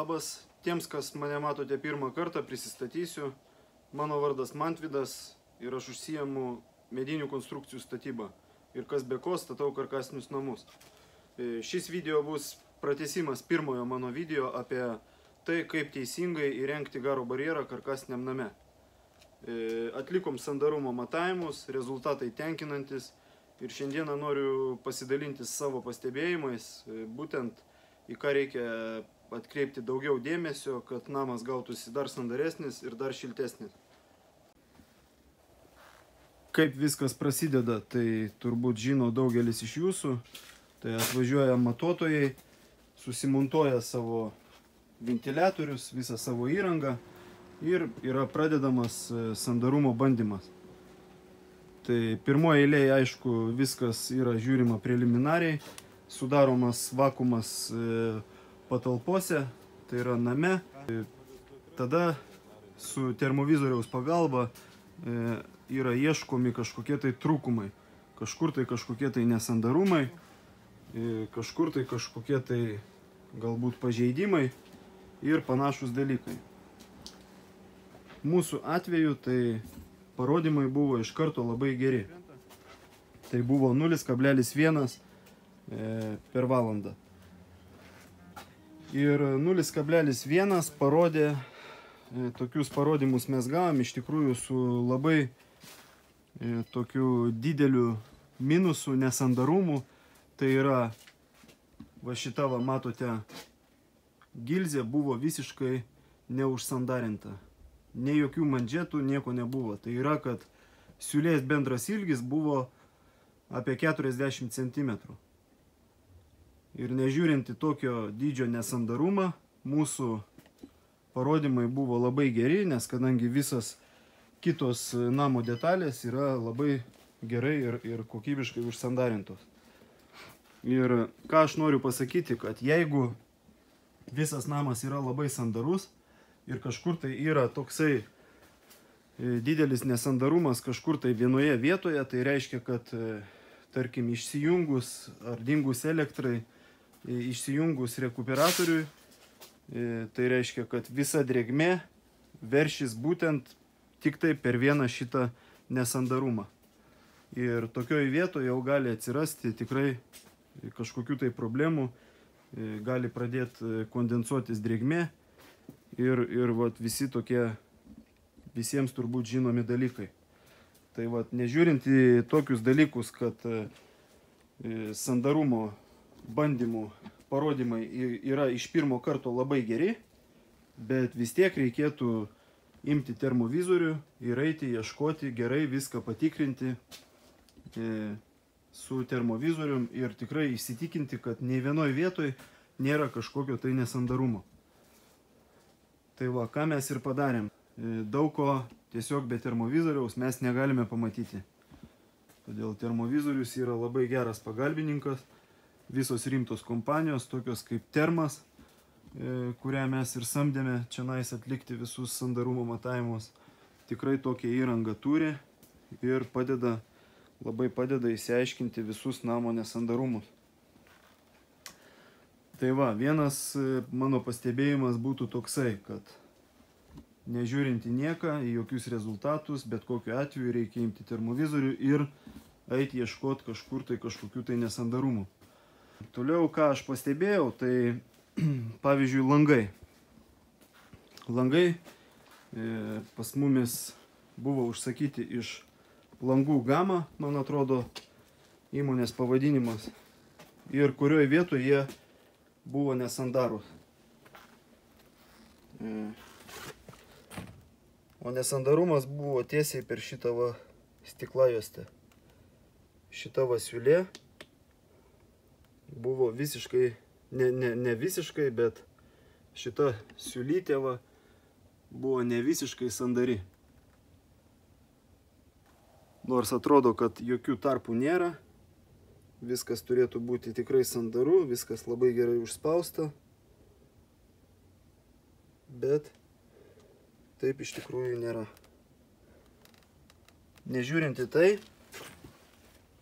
Labas, tiems, kas mane matote pirmą kartą, prisistatysiu. Mano vardas Mantvydas ir aš užsiimu medinių konstrukcijų statybą. Ir kas be ko, statau karkasinius namus. Šis video bus pratęsimas pirmojo mano video apie tai, kaip teisingai įrengti garo barjerą karkasiniam name. Atlikom sandarumo matavimus, rezultatai tenkinantis. Ir šiandieną noriu pasidalinti savo pastebėjimais, būtent į ką reikia atkreipti daugiau dėmesio, kad namas gautųsi dar sandaresnis ir dar šiltesnis. Kaip viskas prasideda, tai turbūt žino daugelis iš jūsų. Tai atvažiuoja matuotojai, susimontuoja savo ventiliatorius, visą savo įrangą ir yra pradedamas sandarumo bandymas. Tai pirmoje eilėje, aišku, viskas yra žiūrima preliminariai, sudaromas vakuumas patalpose, tai yra name. Tada su termovizoriaus pagalba yra ieškomi kažkokie tai trūkumai, kažkur tai kažkokie tai nesandarumai, kažkur tai kažkokie tai galbūt pažeidimai ir panašus dalykai. Mūsų atveju tai parodymai buvo iš karto labai geri. Tai buvo 0,1 per valandą. Ir 0,1 parodė, tokius parodymus mes gavom iš tikrųjų su labai tokiu dideliu minusu, nesandarumu. Tai yra, va šita, va, matote, gilzė buvo visiškai neužsandarinta. Nei jokių mandžetų, nieko nebuvo. Tai yra, kad siūlės bendras ilgis buvo apie 40 cm. Ir nežiūrint į tokio dydžio nesandarumą, mūsų parodymai buvo labai geri, nes kadangi visas kitos namo detalės yra labai gerai ir kokybiškai užsandarintos. Ir ką aš noriu pasakyti, kad jeigu visas namas yra labai sandarus ir kažkur tai yra toksai didelis nesandarumas kažkur tai vienoje vietoje, tai reiškia, kad tarkim išsijungus ar dingus elektrai, išsijungus rekuperatoriui, tai reiškia, kad visa drėgmė veršis būtent tik tai per vieną šitą nesandarumą. Ir tokioje vietoje jau gali atsirasti tikrai kažkokių tai problemų, gali pradėti kondensuotis drėgmė ir vat, visi tokie visiems turbūt žinomi dalykai. Tai vat, nežiūrint į tokius dalykus, kad sandarumo bandymų parodymai yra iš pirmo karto labai geri, bet vis tiek reikėtų imti termovizorių ir eiti ieškoti, gerai viską patikrinti su termovizorium ir tikrai įsitikinti, kad nei vienoje vietoje nėra kažkokio tai nesandarumo. Tai va, ką mes ir padarėm. Daug ko tiesiog be termovizoriaus mes negalime pamatyti. Todėl termovizorius yra labai geras pagalbininkas. Visos rimtos kompanijos, tokios kaip Termas, kurią mes ir samdėme čionais atlikti visus sandarumo matavimus, tikrai tokią įrangą turi ir labai padeda įsiaiškinti visus namo nesandarumus. Tai va, vienas mano pastebėjimas būtų toksai, kad nežiūrint į nieką, į jokius rezultatus, bet kokiu atveju reikia imti termovizorių ir eiti ieškoti kažkur tai kažkokių tai nesandarumų. Toliau, ką aš pastebėjau, tai pavyzdžiui langai. Langai pas mumis buvo užsakyti iš Langų Gama, man atrodo, įmonės pavadinimas, ir kurioje vietoje jie buvo nesandarūs. O nesandarumas buvo tiesiai per šitą va stiklajuostę. Šita va siūlė buvo visiškai, ne visiškai, bet šita siūlytė va buvo ne visiškai sandari. Nors atrodo, kad jokių tarpų nėra, viskas turėtų būti tikrai sandaru, viskas labai gerai užspausta, bet taip iš tikrųjų nėra. Nežiūrint į tai,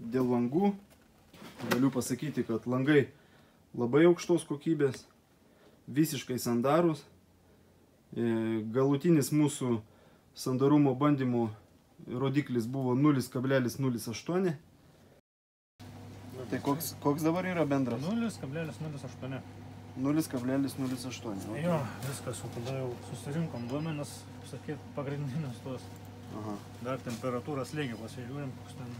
dėl langų, galiu pasakyti, kad langai labai aukštos kokybės, visiškai sandarūs. Galutinis mūsų sandarumo bandymų rodiklis buvo 0,08. Tai koks dabar yra bendras? 0,08. 0,08. Jo, viskas, o tada jau susirinkom duomenis, sakyt, pagrindinius tuos. Aha. Dar temperatūrą slėgį pasižiūrim, koks ten.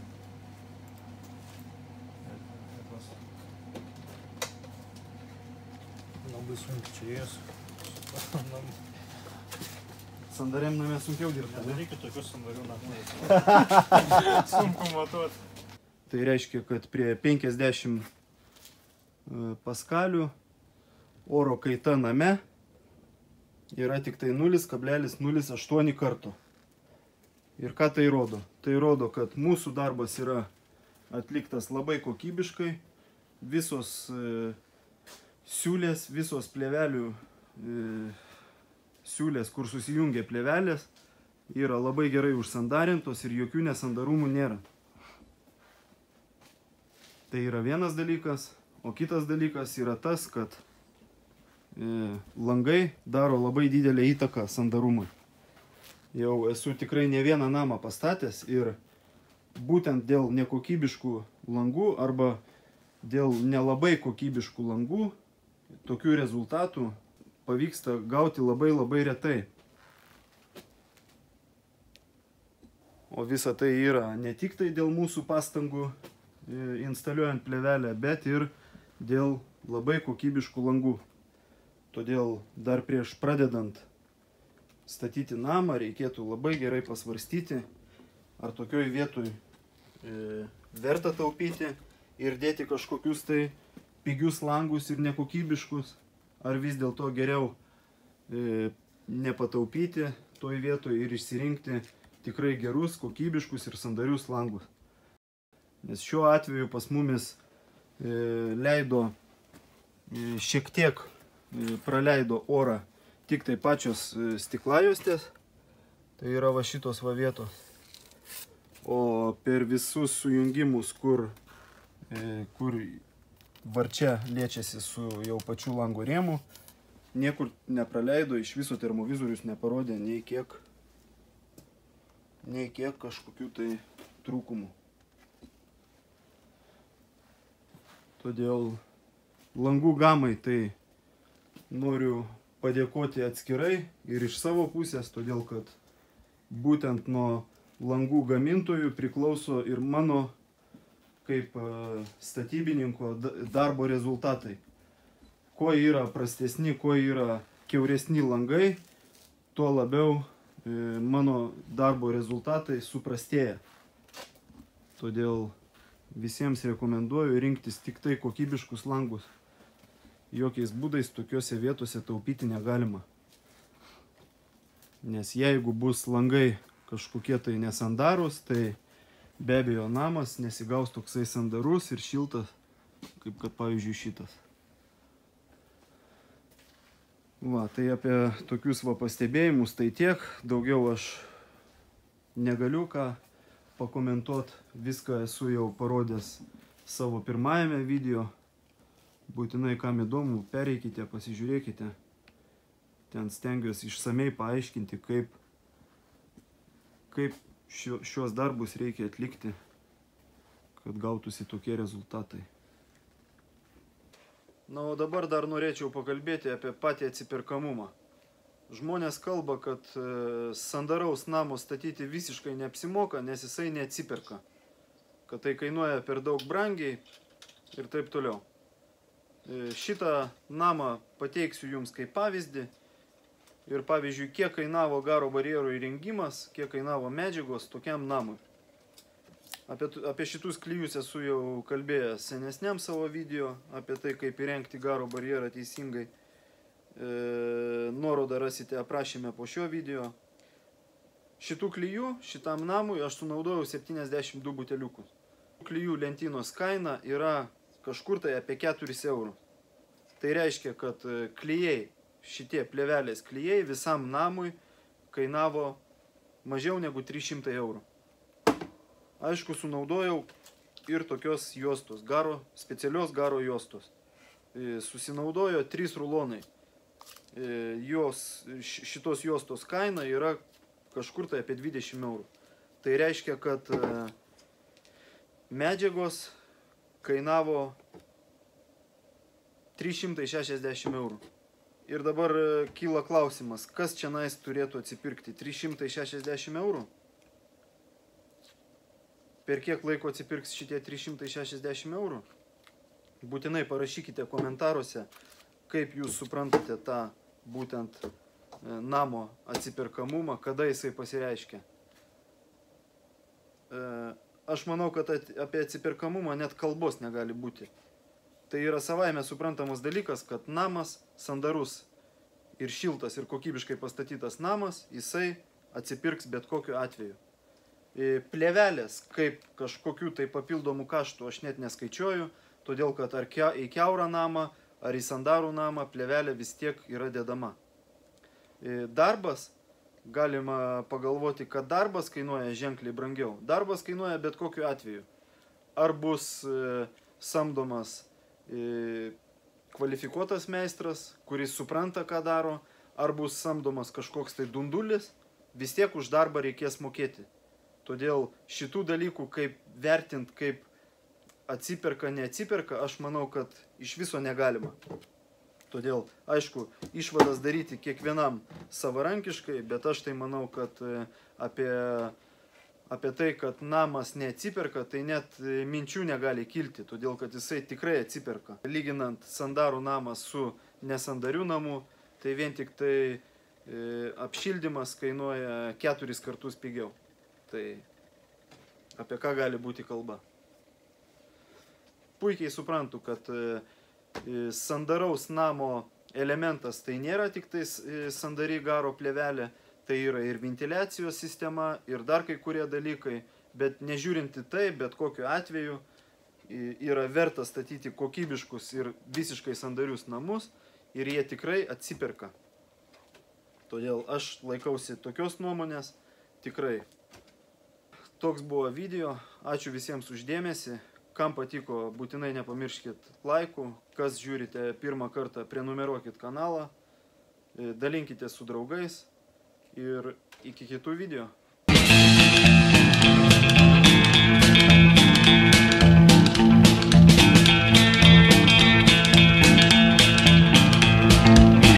Labai sunkiai čia jas. Sandariam namie sunkiau dirbti, ne? Nereikia tokius sandarių namų. Sunku matuot. Tai reiškia, kad prie 50 paskalių oro kaita name yra tik tai 0,08 karto. Ir ką tai rodo? Tai rodo, kad mūsų darbas yra atliktas labai kokybiškai. Visos siūlės, visos plėvelių siūlės, kur susijungia plėvelės, yra labai gerai užsandarintos ir jokių nesandarumų nėra. Tai yra vienas dalykas, o kitas dalykas yra tas, kad langai daro labai didelę įtaką sandarumui. Jau esu tikrai ne vieną namą pastatęs ir būtent dėl nekokybiškų langų arba dėl nelabai kokybiškų langų tokių rezultatų pavyksta gauti labai retai. O visa tai yra ne tik tai dėl mūsų pastangų instaliuojant plėvelę, bet ir dėl labai kokybiškų langų. Todėl dar prieš pradedant statyti namą reikėtų labai gerai pasvarstyti, ar tokioj vietoj verta taupyti ir dėti kažkokius tai pigius langus ir nekokybiškus, ar vis dėlto geriau nepataupyti toj vietoj ir išsirinkti tikrai gerus, kokybiškus ir sandarius langus. Nes šiuo atveju pas mumis leido šiek tiek praleido orą tik tai pačios stiklajostės, tai yra va šitos va vietos. O per visus sujungimus, kur varčia liečiasi su jau pačiu lango rėmu, niekur nepraleido, iš viso termovizorius neparodė nei kiek kažkokių tai trūkumų. Todėl langų gamai tai noriu padėkoti atskirai ir iš savo pusės, todėl kad būtent nuo langų gamintojų priklauso ir mano kaip statybininko darbo rezultatai. Kuo yra prastesni, kuo yra kiauresni langai, tuo labiau mano darbo rezultatai suprastėja. Todėl visiems rekomenduoju rinktis tik tai kokybiškus langus. Jokiais būdais tokiuose vietose taupyti negalima. Nes jeigu bus langai kažkokie tai nesandarūs, tai be abejo namas nesigaus toksai sandarus ir šiltas, kaip kad pavyzdžiui šitas. Va, tai apie tokius va pastebėjimus tai tiek. Daugiau aš negaliu ką pakomentuoti. Viską esu jau parodęs savo pirmajame video. Būtinai, kam įdomu, pereikite, pasižiūrėkite. Ten stengiuosi išsamei paaiškinti, kaip šios darbus reikia atlikti, kad gautųsi tokie rezultatai. Na, o dabar dar norėčiau pakalbėti apie patį atsiperkamumą. Žmonės kalba, kad sandaraus namo statyti visiškai neapsimoka, nes jisai neatsiperka. Kad tai kainuoja per daug brangiai ir taip toliau. Šitą namą pateiksiu jums kaip pavyzdį. Ir pavyzdžiui, kiek kainavo garo barjerų įrengimas, kiek kainavo medžiagos tokiam namui. Apie šitus klijus esu jau kalbėjęs senesniam savo video, apie tai, kaip įrengti garo barjerą teisingai. Nuorodą rasite aprašyme po šio video. Šitų klijų, šitam namui aš sunaudojau 72 buteliukus. Klijų lentynos kaina yra kažkur tai apie 4 eurų. Tai reiškia, kad klijai, šitie plėvelės klijai visam namui kainavo mažiau negu 300 eurų. Aišku, sunaudojau ir tokios juostos, specialios garo juostos. Susinaudojo 3 rulonai. šitos juostos kaina yra kažkur tai apie 20 eurų. Tai reiškia, kad medžiagos kainavo 360 eurų. Ir dabar kyla klausimas, kas čia nais turėtų atsipirkti 360 eurų? Per kiek laiko atsipirks šitie 360 eurų? Būtinai parašykite komentaruose, kaip jūs suprantate tą būtent namo atsiperkamumą, kada jisai pasireiškia. Aš manau, kad apie atsiperkamumą net kalbos negali būti. Tai yra savaime suprantamas dalykas, kad namas sandarus ir šiltas ir kokybiškai pastatytas namas, jisai atsipirks bet kokiu atveju. Plėvelės kaip kažkokių tai papildomų kaštų aš net neskaičiuoju, todėl kad ar į kiaurą namą, ar į sandarų namą plėvelė vis tiek yra dedama. Darbas, galima pagalvoti, kad darbas kainuoja ženkliai brangiau. Darbas kainuoja bet kokiu atveju. Ar bus samdomas kvalifikuotas meistras, kuris supranta, ką daro, ar bus samdomas kažkoks tai dundulis, vis tiek už darbą reikės mokėti. Todėl šitų dalykų, kaip vertinti, kaip atsiperka, neatsiperka, aš manau, kad iš viso negalima. Todėl, aišku, išvadas daryti kiekvienam savarankiškai, bet aš tai manau, kad apie tai, kad namas neatsiperka, tai net minčių negali kilti, todėl kad jisai tikrai atsiperka. Lyginant sandarų namą su nesandarių namu, tai vien tik tai apšildymas kainuoja 4 kartus pigiau. Tai apie ką gali būti kalba? Puikiai suprantu, kad sandaraus namo elementas tai nėra tik tai sandari garo plėvelė, tai yra ir ventiliacijos sistema, ir dar kai kurie dalykai, bet nežiūrinti tai, bet kokiu atveju yra verta statyti kokybiškus ir visiškai sandarius namus, ir jie tikrai atsiperka. Todėl aš laikausi tokios nuomonės, tikrai. Toks buvo video, ačiū visiems už dėmesį. Kam patiko, būtinai nepamirškit laikų. Kas žiūrite pirmą kartą, prenumeruokit kanalą, dalinkite su draugais ir iki kitų video.